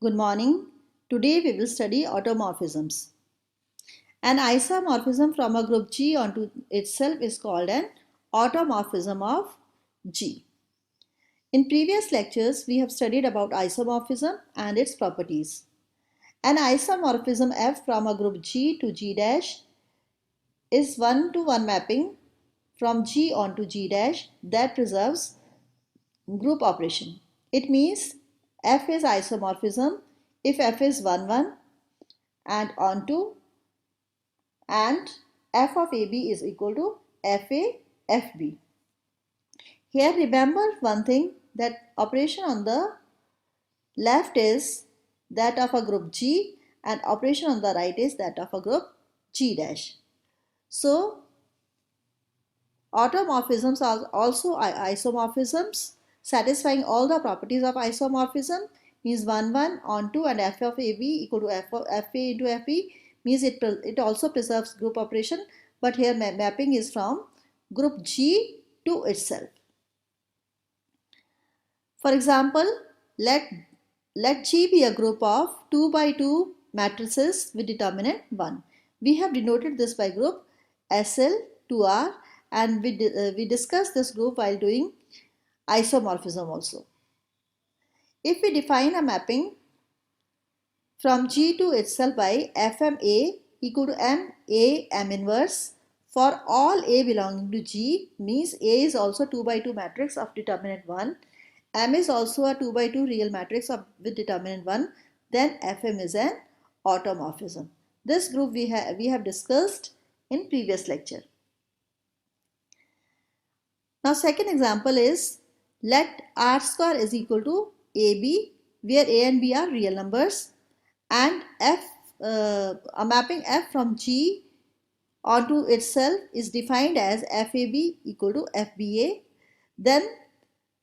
Good morning. Today we will study automorphisms. An isomorphism from a group G onto itself is called an automorphism of G. In previous lectures, we have studied about isomorphism and its properties. An isomorphism F from a group G to G dash is one-to-one mapping from G onto G dash that preserves group operation. It means F is isomorphism if F is 1-1 and onto and f of AB is equal to FA FB. Here remember one thing, that operation on the left is that of a group G and operation on the right is that of a group G dash. So automorphisms are also isomorphisms satisfying all the properties of isomorphism, means 1-1 onto and f of AB equal to f of FA into FB, means it also preserves group operation, but here mapping is from group G to itself. For example, let G be a group of 2 by 2 matrices with determinant 1. We have denoted this by group SL2R and we discussed this group while doing isomorphism also. If we define a mapping from G to itself by FMA equal to MA M inverse for all A belonging to G, means A is also 2 by 2 matrix of determinant 1, M is also a 2 by 2 real matrix with determinant 1, then Fm is an automorphism. This group we have discussed in previous lecture. Now second example is, let R square is equal to AB, where A and B are real numbers, and a mapping F from G onto itself is defined as FAB equal to FBA. Then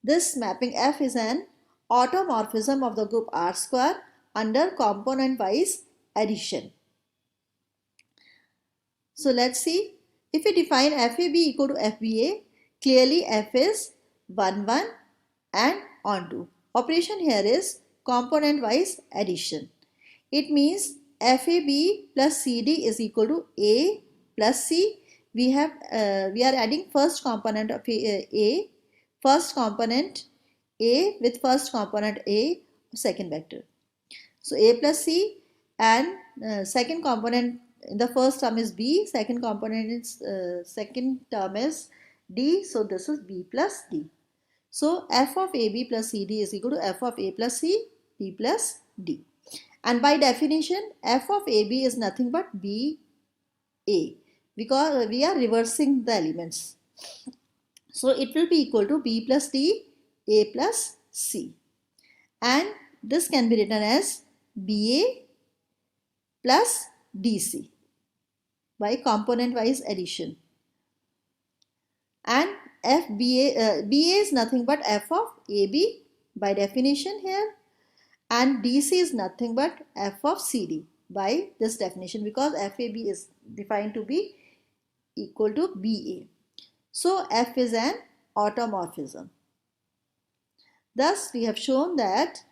this mapping F is an automorphism of the group R square under component wise addition. So let's see, if we define FAB equal to FBA, clearly F is 1-1 and onto. Operation here is component wise addition. It means FAB plus CD is equal to A plus C. We are adding first component of A, first component A with first component A, second vector. So A plus C, and second component in the first term is B, second component is second term is D, so this is B plus D. So F of AB plus CD is equal to F of A plus C, B plus D. And by definition, F of AB is nothing but BA, because we are reversing the elements. So it will be equal to B plus D, A plus C. And this can be written as BA plus DC by component wise addition. And BA is nothing but F of AB by definition here, and DC is nothing but F of CD by this definition, because FAB is defined to be equal to BA. So F is an automorphism. Thus we have shown that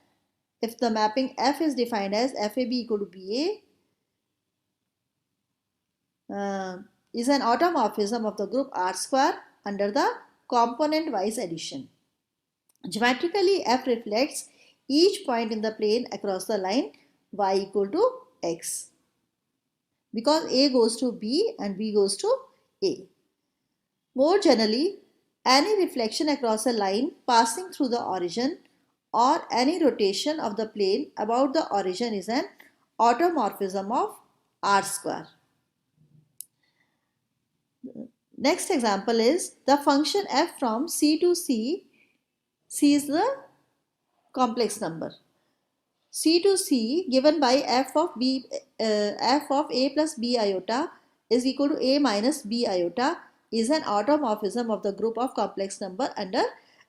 if the mapping F is defined as FAB equal to BA is an automorphism of the group R square under the component wise addition. Geometrically, F reflects each point in the plane across the line y equal to x, because A goes to B and B goes to A. More generally, any reflection across a line passing through the origin or any rotation of the plane about the origin is an automorphism of R square. Next example is the function f from C to C. C is the complex number. C to C given by f of A plus B iota is equal to A minus B iota is an automorphism of the group of complex number under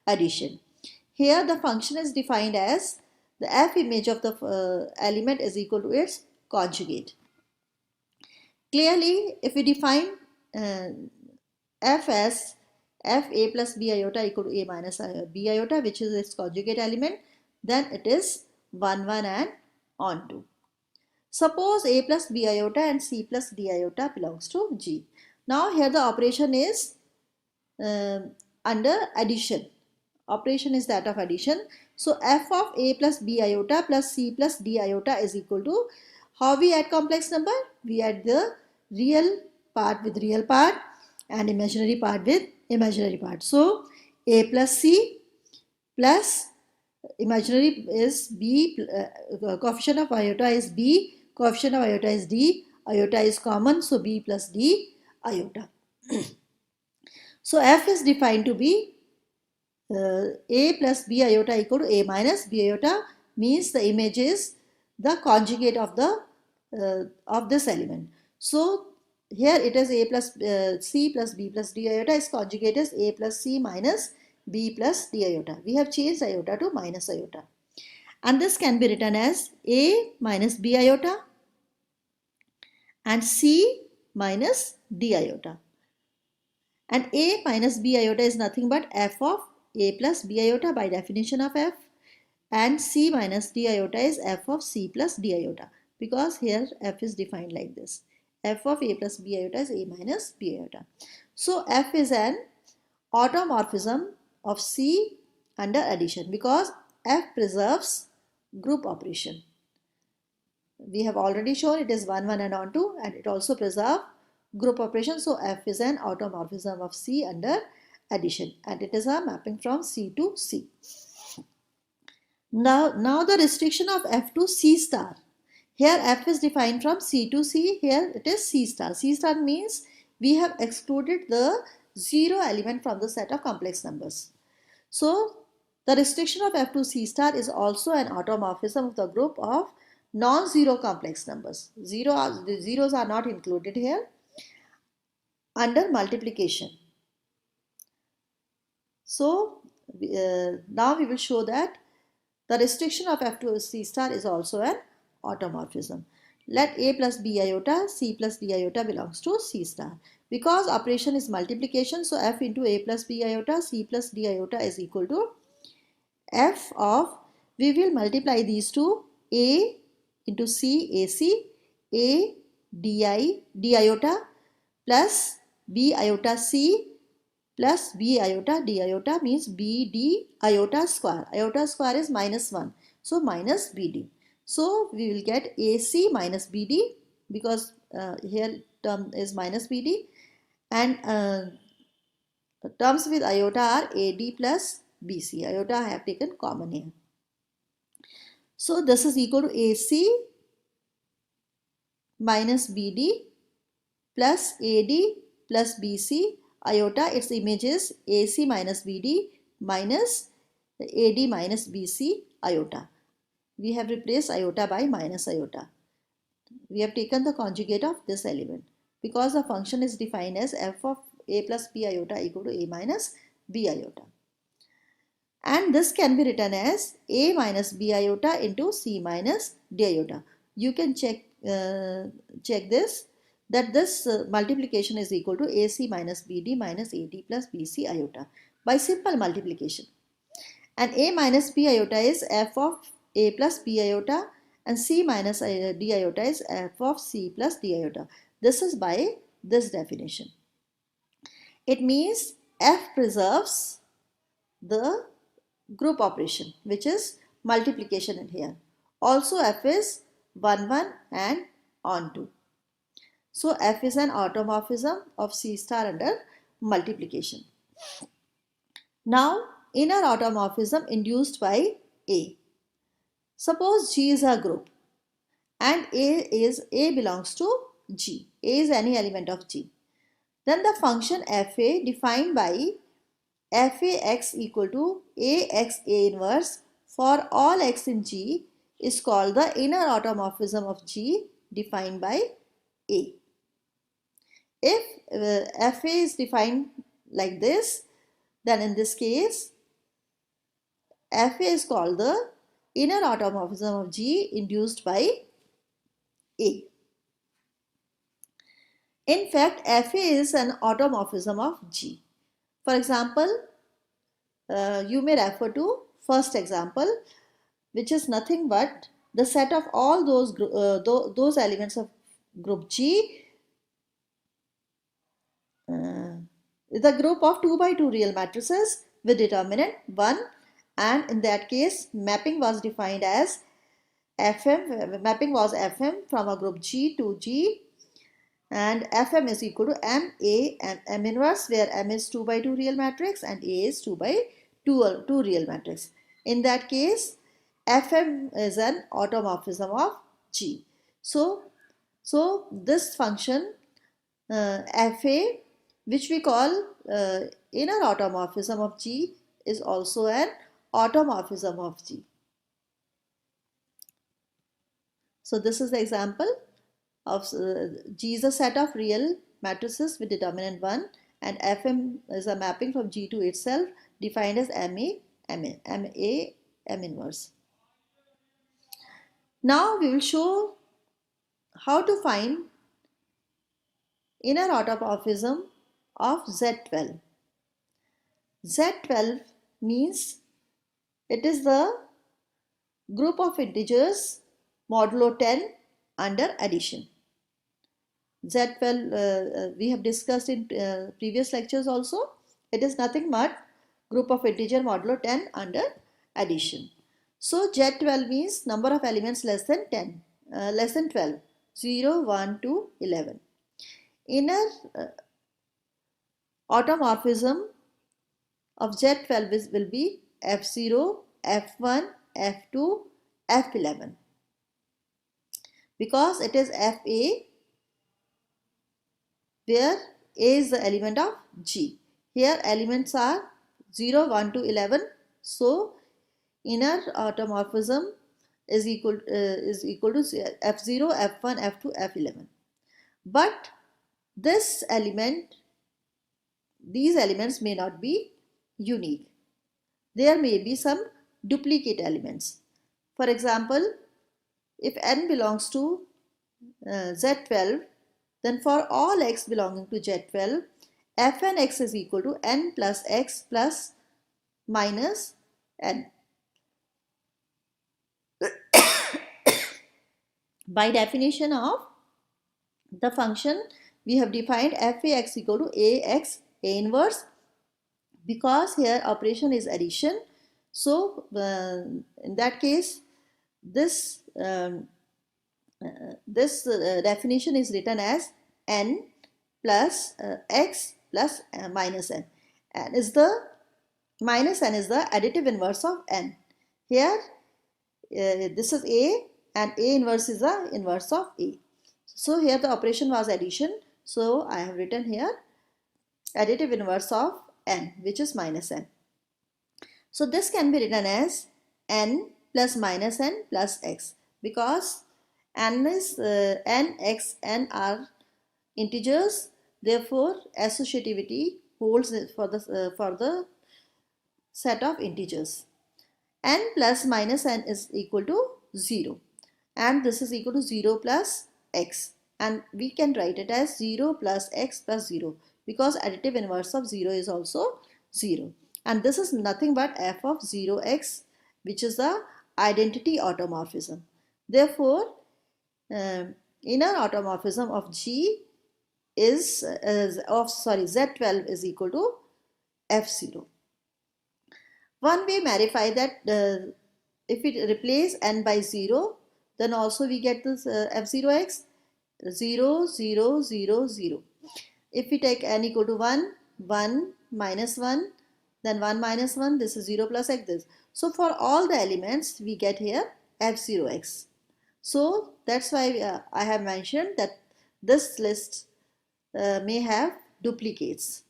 addition. Here the function is defined as the f image of the element is equal to its conjugate. Clearly, if we define f as f A plus B iota equal to A minus B iota, which is its conjugate element, then it is 1-1 and onto. Suppose a plus b iota and c plus d iota belongs to G. Now here the operation is under addition. Operation is that of addition. So f of a plus b iota plus c plus d iota is equal to, how we add complex number? We add the real part with real part and imaginary part with imaginary part. So a plus c plus imaginary is b, coefficient of iota is b, coefficient of iota is d, iota is common, so b plus d iota. So f is defined to be a plus b iota equal to a minus b iota, means the image is the conjugate of the of this element. So here it is a plus c plus b plus d iota, is conjugate is a plus c minus b plus d iota. We have changed iota to minus iota, and this can be written as a minus b iota and c minus d iota. And a minus b iota is nothing but f of a plus b iota by definition of f, and c minus d iota is f of c plus d iota, because here f is defined like this. F of a plus b iota is a minus b iota. So f is an automorphism of C under addition, because f preserves group operation. We have already shown it is 1, 1 and onto, and it also preserves group operation. So f is an automorphism of C under addition, and it is a mapping from C to C. Now the restriction of f to C star. Here f is defined from C to C, here it is C star. C star means we have excluded the 0 element from the set of complex numbers. So the restriction of f to C star is also an automorphism of the group of non-zero complex numbers. The zeros are not included here under multiplication. So now we will show that the restriction of f to C star is also an automorphism. Let a plus b iota, c plus d iota belongs to C star. Because operation is multiplication, so f into a plus b iota, c plus d iota is equal to f of, we will multiply these two, a into c, ac, a d iota plus b iota c plus b iota d iota, means b d iota square. Iota square is minus 1. So minus bd. So we will get ac minus bd, because here term is minus bd, and terms with iota are ad plus bc. Iota I have taken common here. So this is equal to ac minus bd plus ad plus bc. Iota, its image is ac minus bd minus ad minus bc iota. We have replaced iota by minus iota. We have taken the conjugate of this element, because the function is defined as f of a plus b iota equal to a minus b iota. And this can be written as a minus b iota into c minus d iota. You can check this, that this multiplication is equal to ac minus bd minus ad plus bc iota by simple multiplication. And a minus b iota is f of a plus b iota, and c minus d iota is f of c plus d iota. This is by this definition. It means f preserves the group operation, which is multiplication in here. Also f is 1, 1 and onto. So f is an automorphism of C star under multiplication. Now inner automorphism induced by A. Suppose G is a group and A belongs to G. A is any element of G. Then the function fa defined by fax equal to ax A inverse for all x in G is called the inner automorphism of G defined by A. If fa is defined like this, then in this case fa is called the inner automorphism of G induced by A. In fact, fa is an automorphism of G. For example, you may refer to first example, which is nothing but the set of all those elements of group G is a group of 2 by 2 real matrices with determinant 1, and in that case mapping was defined as mapping was Fm from a group G to G, and Fm is equal to Ma M inverse, where M is 2 by 2 real matrix and A is 2 by 2 real matrix. In that case Fm is an automorphism of G. So this function Fa, which we call inner automorphism of G, is also an automorphism of G. So this is the example of G is a set of real matrices with determinant 1, and Fm is a mapping from G to itself defined as Ma M inverse. Now we will show how to find inner automorphism of Z12. Z12 means it is the group of integers modulo 10 under addition. Z12 we have discussed in previous lectures also. It is nothing but group of integer modulo 10 under addition. So Z12 means number of elements less than 10, less than 12, 0, 1, 2, 11. Inner automorphism of Z12 will be F0, F1, F2, F11. Because it is Fa, where A is the element of G. Here elements are 0, 1 to 11. So inner automorphism is equal to F0, F1, F2, F11. But these elements may not be unique. There may be some duplicate elements. For example, if n belongs to Z12, then for all x belonging to Z12, Fn x is equal to n plus x plus minus n. By definition of the function, we have defined Fax equal to Ax A inverse, because here operation is addition. So in that case this definition is written as n plus x plus minus n, and is the minus n is the additive inverse of n. Here this is A, and A inverse is the inverse of A. So here the operation was addition, so I have written here additive inverse of n, which is minus n. So this can be written as n plus minus n plus x, because n is n, x, n are integers. Therefore associativity holds for the set of integers. N plus minus n is equal to 0, and this is equal to 0 plus x, and we can write it as 0 plus x plus 0, because additive inverse of 0 is also 0, and this is nothing but f of 0x, which is the identity automorphism. Therefore inner automorphism of G is Z12 is equal to F0. One way verify that if we replace n by 0, then also we get this F0x 0, 0, 0, 0. If we take n equal to 1, 1, minus 1, then 1 minus 1, this is 0 plus x this. So for all the elements we get here F0x. So that's why I have mentioned that this list may have duplicates.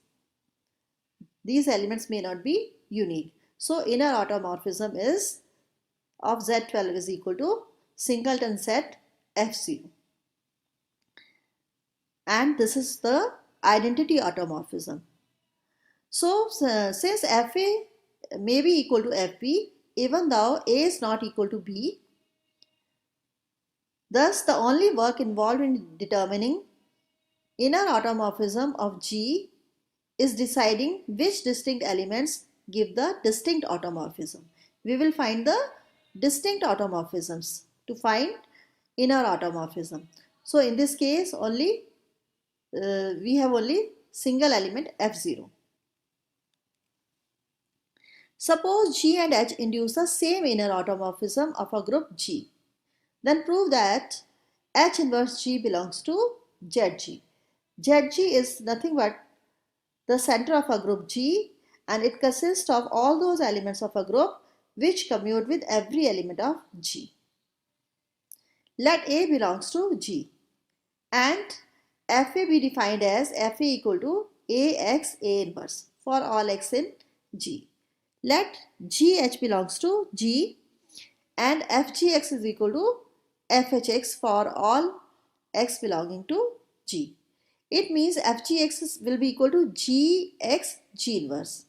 These elements may not be unique. So inner automorphism is of Z12 is equal to singleton set F0. And this is the identity automorphism. So since Fa may be equal to Fb, even though A is not equal to B, thus the only work involved in determining inner automorphism of G is deciding which distinct elements give the distinct automorphism. We will find the distinct automorphisms to find inner automorphism. So in this case only we have only single element F0. Suppose G and H induce the same inner automorphism of a group G. Then prove that H inverse G belongs to ZG. ZG is nothing but the center of a group G, and it consists of all those elements of a group which commute with every element of G. Let A belongs to G and FA be defined as FA equal to AX A inverse for all X in G. Let GH belongs to G and FGX is equal to FHX for all X belonging to G. It means FGX will be equal to GX G inverse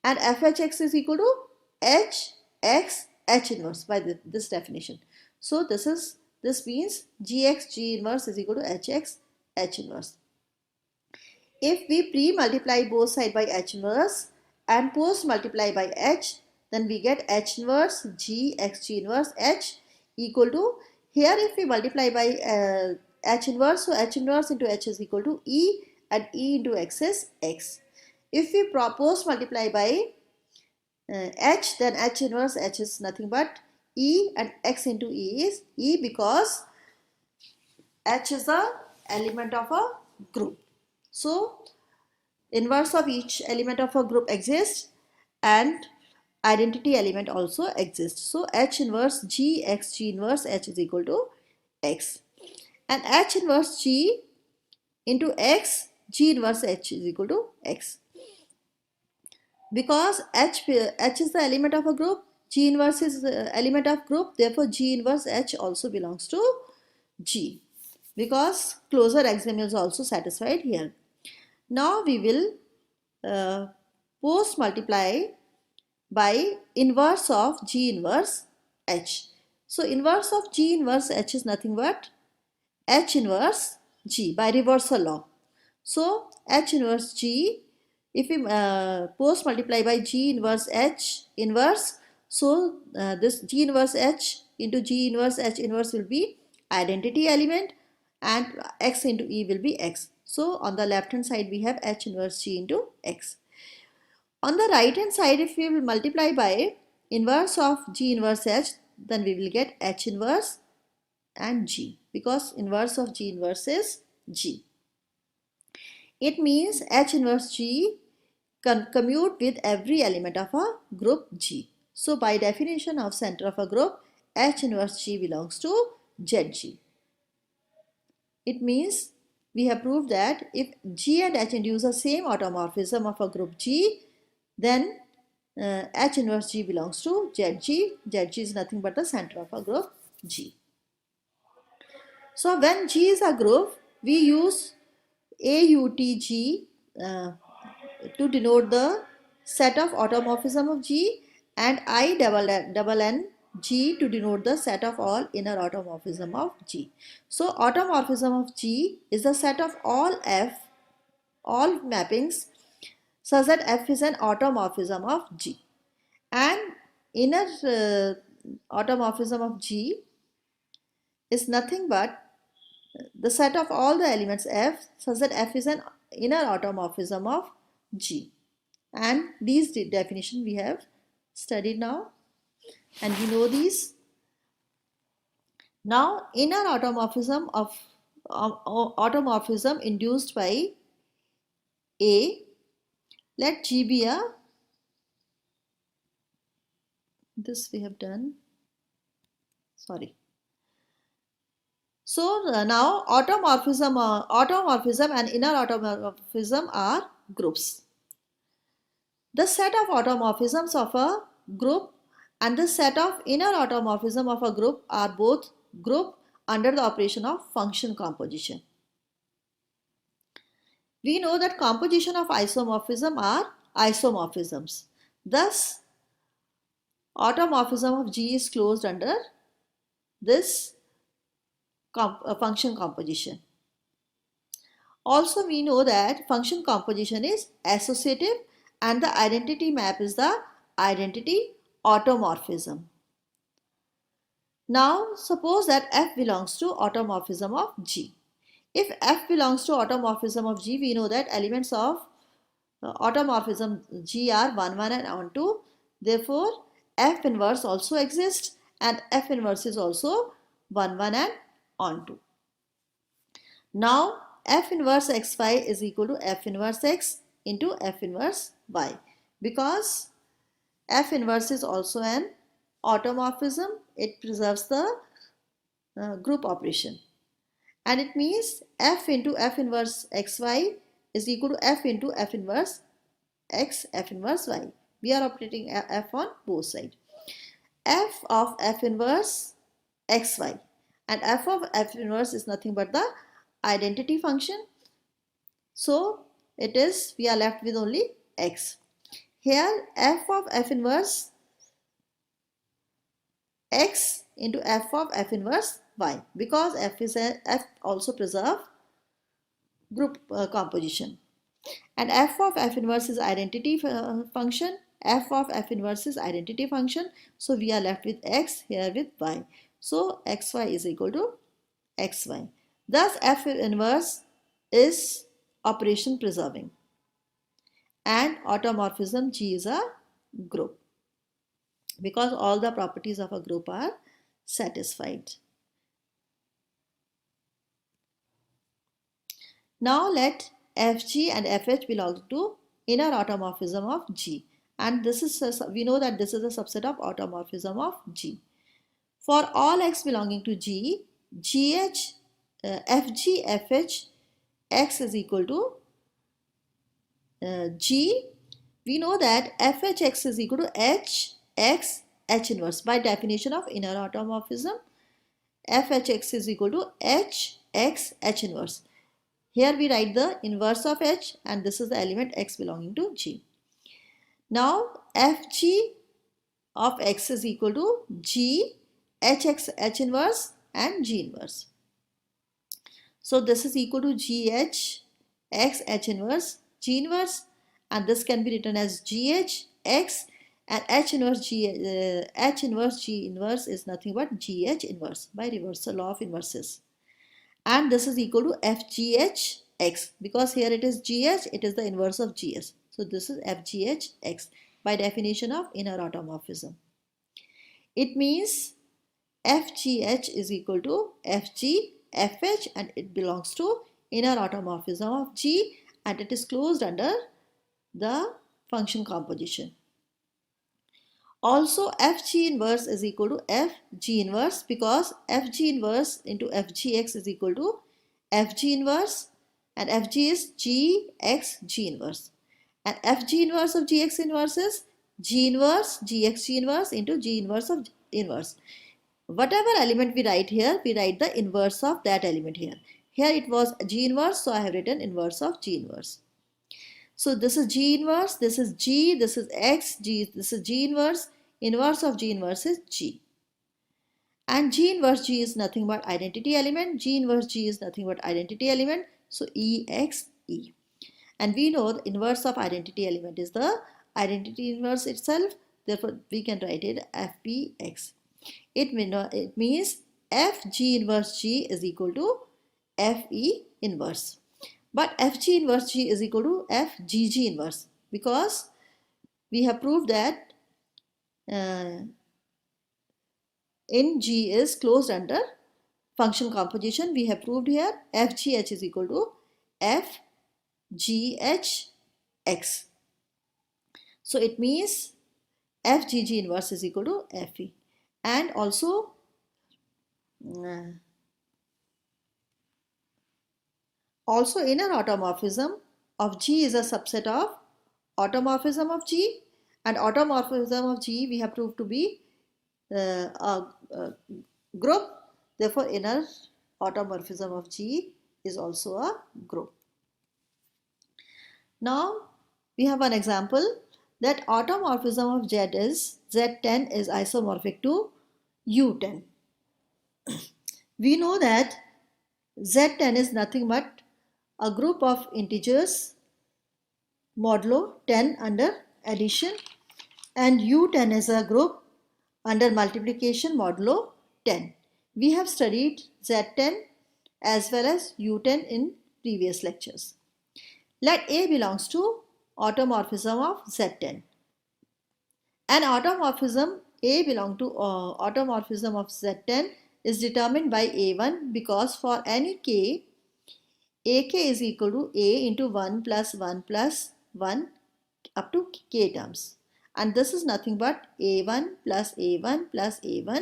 and FHX is equal to HX H inverse by this definition. So this means GX G inverse is equal to HX H inverse. If we pre-multiply both sides by H inverse and post-multiply by H, then we get H inverse GX G inverse H equal to, here if we multiply by H inverse, so H inverse into H is equal to E and E into X is X. If we post-multiply by H, then H inverse H is nothing but E and X into E is E because H is the element of a group. So inverse of each element of a group exists and identity element also exists. So H inverse G X G inverse H is equal to X and H inverse G into X G inverse H is equal to X. Because H is the element of a group, G inverse is the element of group, therefore G inverse H also belongs to G because closure axiom is also satisfied here. Now we will post multiply by inverse of G inverse H. So inverse of G inverse H is nothing but H inverse G by reversal law. So H inverse G, if we post multiply by G inverse H inverse, so this G inverse H into G inverse H inverse will be identity element and X into E will be X. So on the left hand side we have H inverse G into X. On the right hand side, if we will multiply by inverse of G inverse H, then we will get H inverse and G because inverse of G inverse is G. It means H inverse G can commute with every element of a group G. So by definition of center of a group, H inverse G belongs to ZG. It means we have proved that if G and H induce the same automorphism of a group G, then H inverse G belongs to ZG. ZG is nothing but the center of a group G. So when G is a group, we use AUTG to denote the set of automorphism of G and INNG to denote the set of all inner automorphism of G. So automorphism of G is the set of all mappings such that F is an automorphism of G, and inner automorphism of G is nothing but the set of all the elements F such that F is an inner automorphism of G, and these definition we have studied now and we know these. Now inner automorphism of automorphism induced by A, let G be a, this we have done, sorry. So now automorphism and inner automorphism are groups. The set of automorphisms of a group and the set of inner automorphism of a group are both group under the operation of function composition. We know that composition of isomorphism are isomorphisms. Thus, automorphism of G is closed under this function composition. Also, we know that function composition is associative and the identity map is the identity automorphism. Now suppose that F belongs to automorphism of G. If F belongs to automorphism of G, we know that elements of automorphism G are 1, 1 and onto. Therefore, F inverse also exists and F inverse is also 1, 1 and onto. Now, F inverse xy is equal to F inverse x into F inverse y, because F inverse is also an automorphism. It preserves the group operation, and it means F into F inverse xy is equal to F into F inverse x, F inverse y. We are operating F on both sides. F of F inverse xy, and F of F inverse is nothing but the identity function. So it is, we are left with only x. Here F of F inverse x into F of F inverse y, because F also preserve group composition, and F of F inverse is identity function. F of F inverse is identity function. So we are left with x here with y. So xy is equal to xy. Thus F inverse is operation preserving and automorphism G is a group, because all the properties of a group are satisfied. Now let Fg and Fh belong to inner automorphism of G, and this is we know that this is a subset of automorphism of G. For all x belonging to G, Gh, Fg, Fh, x is equal to G. We know that Fhx is equal to H, x, H inverse. By definition of inner automorphism, Fhx is equal to H, x, H inverse. Here we write the inverse of H, and this is the element x belonging to G. Now Fg of x is equal to G, Hx, H inverse and G inverse. So this is equal to GH, x, H inverse, G inverse, and this can be written as GH, x, and H inverse G inverse is nothing but GH inverse by reversal law of inverses. And this is equal to FGH x, because here it is GH, it is the inverse of GS. So this is FGH x by definition of inner automorphism. It means FGH is equal to FG, FH, and it belongs to inner automorphism of G, and it is closed under the function composition. Also Fg inverse is equal to Fg inverse, because Fg inverse into Fgx is equal to Fg inverse, and Fg is Gx G inverse, and Fg inverse of Gx inverse is G inverse Gx G inverse into G inverse of inverse. Whatever element we write here, we write the inverse of that element here. Here it was G inverse, so I have written inverse of G inverse. So this is G inverse, this is G, this is X, G, this is G inverse of G inverse is G. And G inverse G is nothing but identity element, G inverse G is nothing but identity element, so EX, E. And we know the inverse of identity element is the identity inverse itself, therefore we can write it FPX. It means FG inverse G is equal to FE inverse. But Fg inverse G is equal to Fgg inverse, because we have proved that in G is closed under function composition. We have proved here Fgh is equal to Fgh x. So it means Fgg inverse is equal to Fe. And also inner automorphism of G is a subset of automorphism of G, and automorphism of G we have proved to be a group. Therefore inner automorphism of G is also a group. Now we have an example that automorphism of Z is Z10 is isomorphic to U10. We know that Z10 is nothing but a group of integers modulo 10 under addition, and U10 is a group under multiplication modulo 10. We have studied Z10 as well as U10 in previous lectures. Let A belongs to automorphism of Z10. An automorphism A belong to automorphism of Z10 is determined by A1 because for any k, AK is equal to A into 1 plus 1 plus 1 up to k terms. And this is nothing but A1 plus A1 plus A1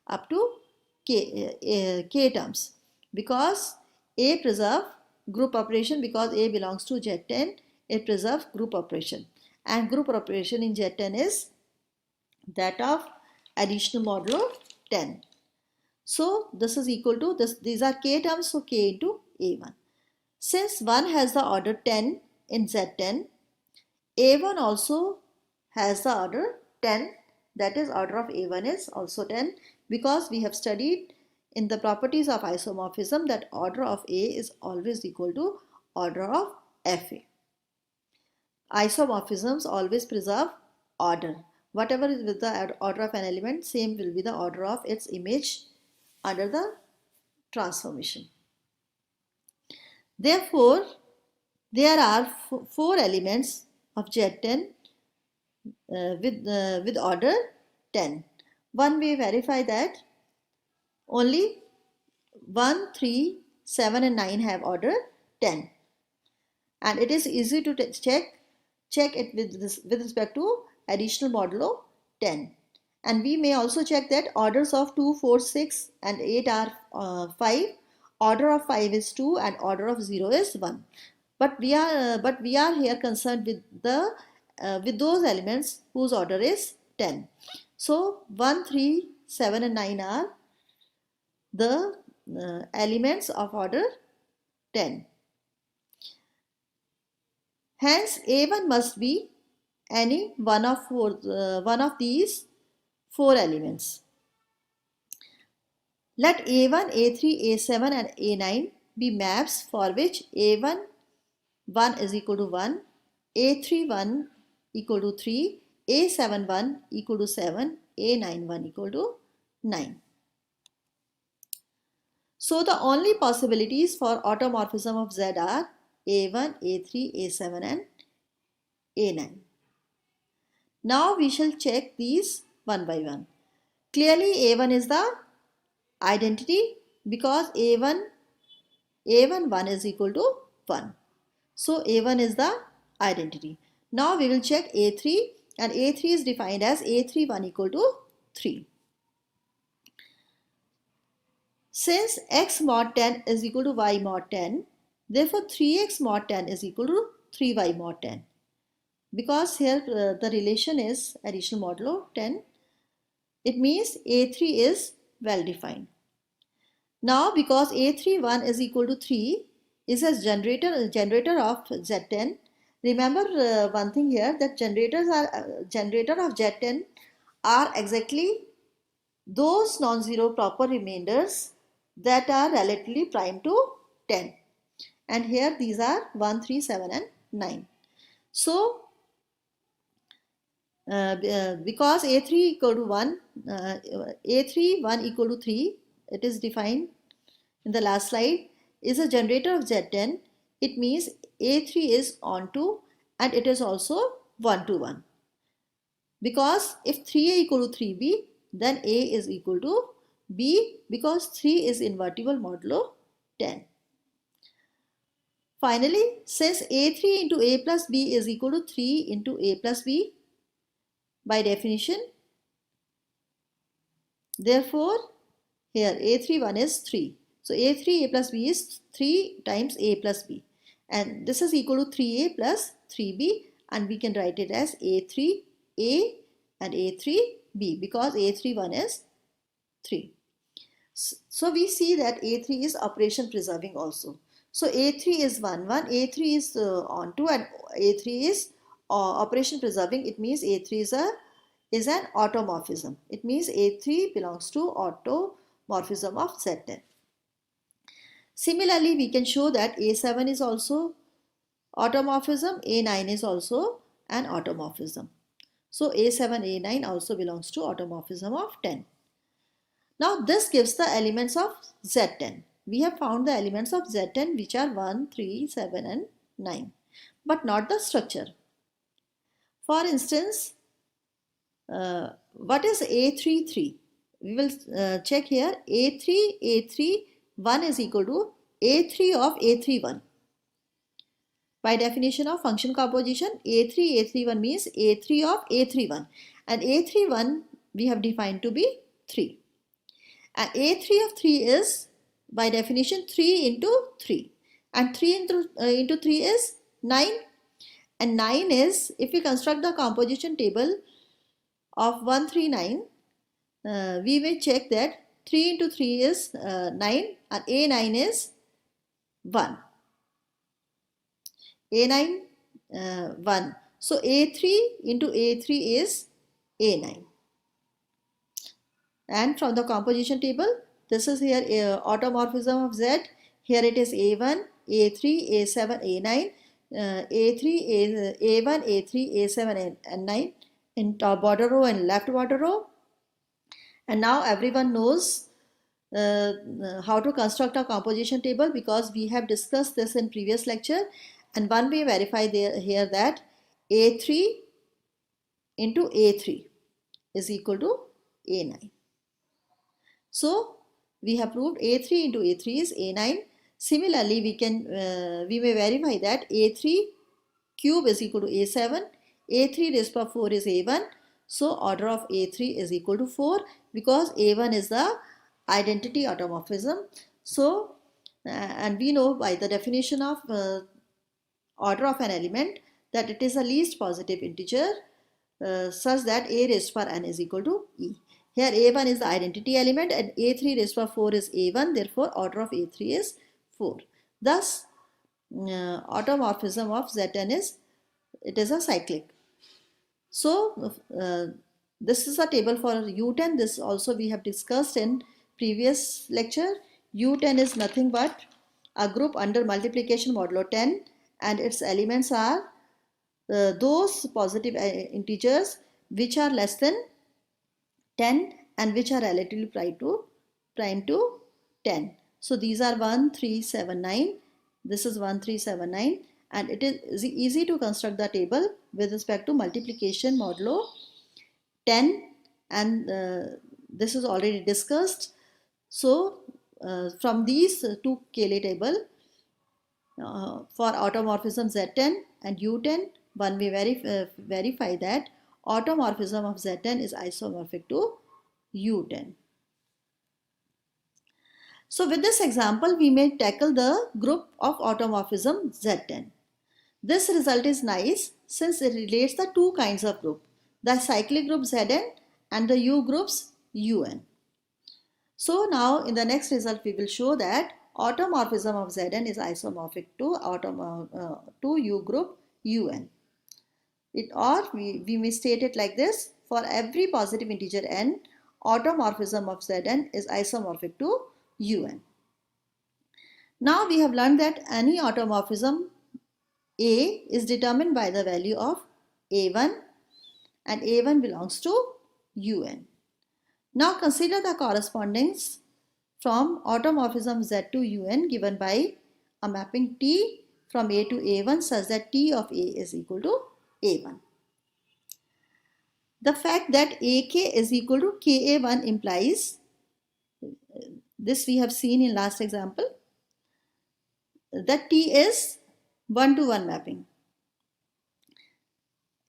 up to k terms. Because A preserve group operation, because A belongs to Z10, it preserves group operation. And group operation in Z10 is that of additional modulo 10. So this is equal to this. These are k terms, so k into A1. Since 1 has the order 10 in Z10, A1 also has the order 10, that is order of A1 is also 10, because we have studied in the properties of isomorphism that order of A is always equal to order of Fa. Isomorphisms always preserve order. Whatever is with the order of an element, same will be the order of its image under the transformation. Therefore, there are 4 elements of Z10 with order 10. One way verify that only 1, 3, 7 and 9 have order 10. And it is easy to check it with respect to additional modulo 10. And we may also check that orders of 2, 4, 6 and 8 are 5. Order of 5 is 2 and order of 0 is 1. But we are here concerned with those elements whose order is 10. So 1, 3, 7 and 9 are the elements of order 10. Hence A1 must be any one of these 4 elements. Let A1, A3, A7 and A9 be maps for which A1 1 is equal to 1, A3 1 equal to 3, A7 1 equal to 7, A9 1 equal to 9. So the only possibilities for automorphism of Z are A1, A3, A7 and A9. Now we shall check these one by one. Clearly A1 is the identity because A1 1 is equal to 1. So A1 is the identity. Now we will check A3, and A3 is defined as A3 1 equal to 3. Since x mod 10 is equal to y mod 10, therefore 3x mod 10 is equal to 3y mod 10. Because here the relation is additional modulo 10, it means A3 is well defined. Now because A3 1 is equal to 3 is a generator of Z10. Remember one thing here, that generator of Z10 are exactly those non-zero proper remainders that are relatively prime to 10. And here these are 1, 3, 7 and 9. So because A3 equal to 1, A3 1 equal to 3, it is defined in the last slide, is a generator of Z10. It means A3 is onto and it is also 1 to 1. Because if 3A equal to 3B, then A is equal to B, because 3 is invertible modulo 10. Finally, since A3 into A plus B is equal to 3 into A plus B, by definition, therefore here A3 1 is 3. So A3 A plus B is 3 times A plus B, and this is equal to 3A plus 3B, and we can write it as A3A and A3B because A3 1 is 3. So we see that A3 is operation preserving also. So A3 is 1 1, A3 is onto, and A3 is operation preserving. It means A3 is an automorphism. It means A3 belongs to automorphism of Z10. Similarly, we can show that A7 is also automorphism, A9 is also an automorphism. So A7, A9 also belongs to automorphism of 10. Now this gives the elements of Z10. We have found the elements of Z10 which are 1, 3, 7 and 9, but not the structure. For instance, what is A33? We will check here. A3, 1 is equal to A3 of A31. By definition of function composition, A31 means A3 of A31, and A31 we have defined to be 3. And A3 of 3 is by definition 3 into 3, and 3 into 3 is 9, and 9 is, if we construct the composition table of 139, we may check that 3 into 3 is 9, and A9 is 1. A9 1. So A3 into A3 is A9. And from the composition table, this is here automorphism of Z. Here it is A1, A3, A7, A9, A3, A1, A3, A7 and 9 in top border row and left border row. And now everyone knows how to construct a composition table, because we have discussed this in previous lecture. And one way verify here that A3 into A3 is equal to A9. So we have proved A3 into A3 is A9. Similarly, we may verify that A3 cube is equal to A7, A3 raised to 4 is A1. So order of A3 is equal to 4, because A1 is the identity automorphism. So and we know by the definition of order of an element that it is a least positive integer such that A raised to n is equal to E. Here A1 is the identity element and A3 raised to 4 is A1, therefore order of A3 is 4. Thus automorphism of Zn is, it is a cyclic. So this is a table for U10. This also we have discussed in previous lecture. U10 is nothing but a group under multiplication modulo 10, and its elements are those positive integers which are less than 10 and which are relatively prime to 10. So these are 1, 3, 7, 9. This is 1, 3, 7, 9, and it is easy to construct the table with respect to multiplication modulo 10, and this is already discussed. So from these two Cayley table for automorphism Z10 and U10, one may verify that automorphism of Z10 is isomorphic to U10. So with this example, we may tackle the group of automorphism Z10. This result is nice since it relates the two kinds of group, the cyclic group Zn and the U groups Un. So now in the next result, we will show that automorphism of Zn is isomorphic to U group Un. We may state it like this: for every positive integer n, automorphism of Zn is isomorphic to Un. Now we have learned that any automorphism A is determined by the value of A1, and A1 belongs to Un. Now consider the correspondence from automorphism Z to Un given by a mapping T from A to A1 such that T of A is equal to A1. The fact that AK is equal to KA1 implies, this we have seen in last example, that T is 1-to-1 mapping.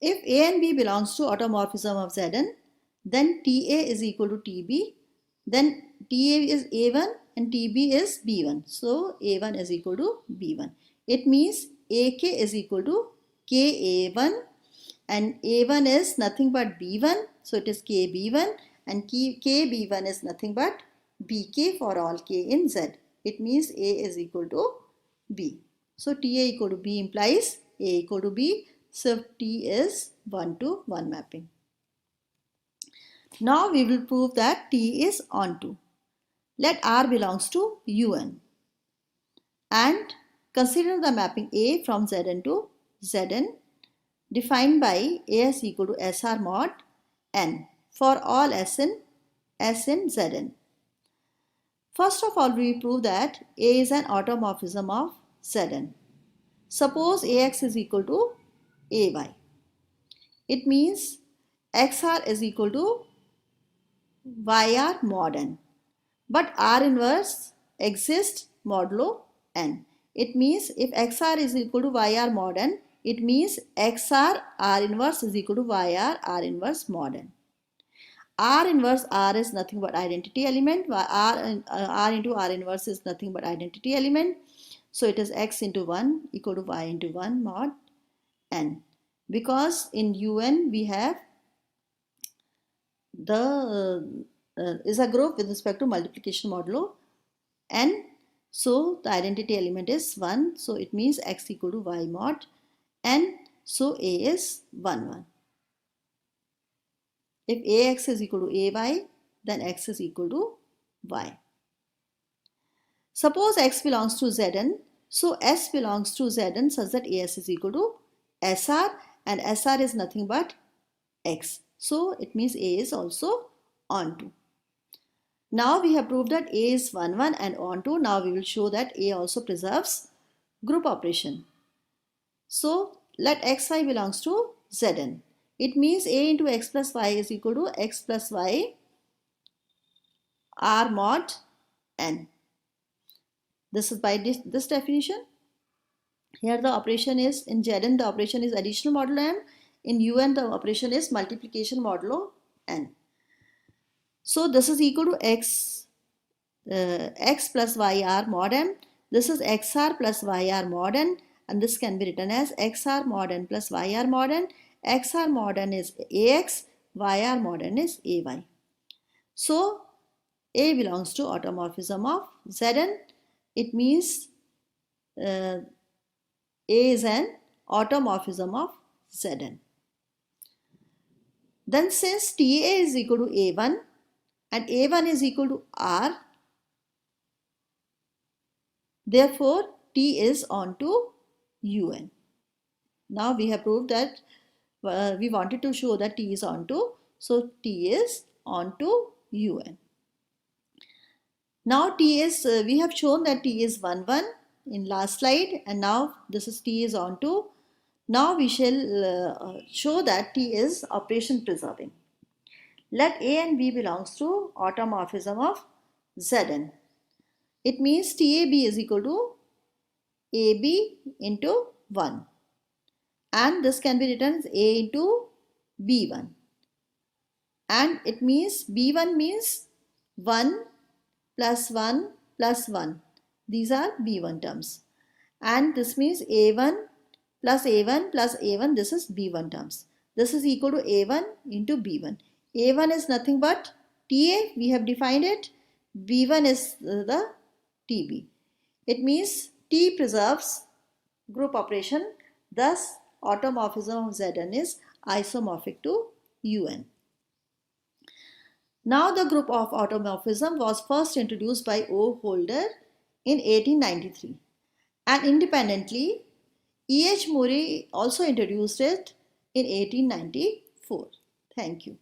If A and B belongs to automorphism of Zn, then TA is equal to TB, then TA is A1 and TB is B1. So A1 is equal to B1. It means AK is equal to KA1 and A1 is nothing but B1. So it is KB1 and KB1 is nothing but BK for all K in Z. It means A is equal to B. So TA equal to B implies A equal to B. So T is 1-to-1 mapping. Now we will prove that T is onto. Let R belongs to Un and consider the mapping A from Zn to Zn defined by AS equal to SR mod N for all S in Zn. First of all, we prove that A is an automorphism of Zn. Suppose Ax is equal to Ay. It means XR is equal to YR mod n. But R inverse exists modulo n. It means if XR is equal to YR mod n, it means XR R inverse is equal to YR R inverse mod n. R inverse R is nothing but identity element. R into R inverse is nothing but identity element. So it is X into 1 equal to Y into 1 mod n. Because in UN we have the is a group with respect to multiplication modulo n. So the identity element is 1. So it means X equal to Y mod n. So A is 1 1. If Ax is equal to Ay, then X is equal to Y. Suppose X belongs to Zn, so S belongs to Zn such that As is equal to Sr, and Sr is nothing but X. So it means A is also onto. Now we have proved that A is 1 1 and onto. Now we will show that A also preserves group operation. So let Xi belongs to Zn. It means A into X plus Y is equal to X plus Y R mod n. This is by this definition. Here the operation is, in Zn the operation is additional modulo m. In Un the operation is multiplication modulo n. So this is equal to X plus YR mod m. This is XR plus YR mod n, and this can be written as XR mod n plus YR mod n. XR mod n is AX, YR mod n is AY. So A belongs to automorphism of Zn. It means A is an automorphism of Zn. Then since TA is equal to A1 and A1 is equal to R, therefore T is onto UN. Now we have proved that we wanted to show that T is onto, so T is onto UN. Now T is, we have shown that T is 1 1 in last slide, and now this is T is onto. Now we shall show that T is operation preserving. Let A and B belongs to automorphism of Zn. It means TAB is equal to AB into 1. And this can be written as A into B1. And it means B1 means 1 plus 1 plus 1. These are B1 terms. And this means A1 plus A1 plus A1. This is B1 terms. This is equal to A1 into B1. A1 is nothing but TA. We have defined it. B1 is the TB. It means T preserves group operation. Thus, automorphism of Zn is isomorphic to Un. Now the group of automorphism was first introduced by O. Holder in 1893, and independently E. H. Murray also introduced it in 1894. Thank you.